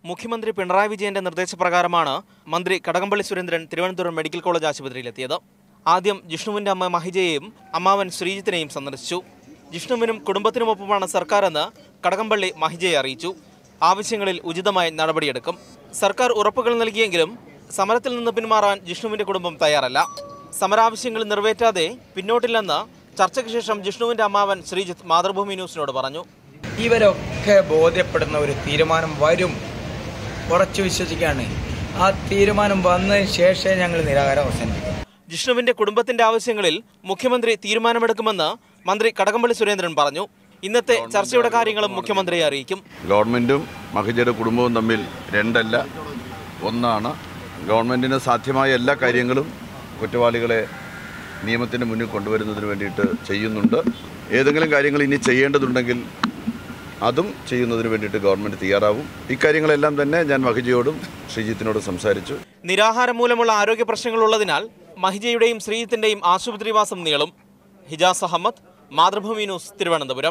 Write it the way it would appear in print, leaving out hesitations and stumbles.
മുഖ്യമന്ത്രി പിണറായി വിജയന്റെ നിർദ്ദേശപ്രകാരമാണ് മന്ത്രി കടകംപള്ളി സുരേന്ദ്രൻ തിരുവനന്തപുരം മെഡിക്കൽ കോളേജ് ആശുപത്രിയിലെത്തിയത്. ആദ്യം ജിഷ്ണുവിന്റെ അമ്മ മഹിജയെയും അമ്മാവൻ ശ്രീജിത്തിനെയും സന്ദർശിച്ചു. ജിഷ്ണുവിനും കുടുംബത്തിനുമൊപ്പമാണ് സർക്കാരെന്ന് കടകംപള്ളി മഹിജയെ അറിയിച്ചു. ആവശ്യങ്ങളിൽ ഉചിതമായ നടപടിയെടുക്കും. സർക്കാർ ഉറപ്പുകൾ നൽകിയെങ്കിലും സമരത്തിൽ നിന്ന് പിന്മാറാൻ ജിഷ്ണുവിന്റെ കുടുംബം തയ്യാറല്ല. സമരാവശ്യങ്ങൾ നിറവേറ്റാതെ പിന്നോട്ടില്ലെന്ന് ചർച്ചയ്ക്ക് ശേഷം ജിഷ്ണുവിന്റെ അമ്മാവൻ ശ്രീജിത്ത് മാതൃഭൂമി ന്യൂസിനോട് പറഞ്ഞു. ഇവരൊക്കെ ബോധ്യപ്പെടുന്ന ഒരു തീരുമാനം വരും, ഉറച്ചു വിശ്വസിക്കുകയാണ്. ആ തീരുമാനം വന്നതിന് ശേഷമേ ഞങ്ങൾ നിരാഹാരം അവസാനിപ്പിക്കും. ജിഷ്ണുവിന്റെ കുടുംബത്തിന്റെ ആവശ്യങ്ങളിൽ മുഖ്യമന്ത്രി തീരുമാനമെടുക്കുമെന്ന് മന്ത്രി കടകംപള്ളി സുരേന്ദ്രൻ പറഞ്ഞു. ഇന്നത്തെ ചർച്ചയുടെ കാര്യങ്ങളും മുഖ്യമന്ത്രിയെ അറിയിക്കും. ഗവൺമെന്റും മഹിജയുടെ കുടുംബവും തമ്മിൽ രണ്ടല്ല, ഒന്നാണ്. ഗവൺമെന്റിന് സാധ്യമായ എല്ലാ കാര്യങ്ങളും കുറ്റവാളികളെ നിയമത്തിന് മുന്നിൽ കൊണ്ടുവരുന്നതിന് വേണ്ടിയിട്ട് ചെയ്യുന്നുണ്ട്. ഏതെങ്കിലും കാര്യങ്ങൾ ഇനി ചെയ്യേണ്ടതുണ്ടെങ്കിൽ അതും ചെയ്യുന്നതിന് വേണ്ടിയിട്ട് ഗവൺമെന്റ് തയ്യാറാവും. ഇക്കാര്യങ്ങളെല്ലാം തന്നെ ഞാൻ മഹിജയോടും ശ്രീജിത്തിനോടും സംസാരിച്ചു. നിരാഹാരം മൂലമുള്ള ആരോഗ്യ പ്രശ്നങ്ങൾ ഉള്ളതിനാൽ മഹിജയുടെയും ശ്രീജിത്തിന്റെയും ആശുപത്രിവാസം നീളും. ഹിജാസ് അഹമ്മദ്, മാതൃഭൂമി ന്യൂസ്, തിരുവനന്തപുരം.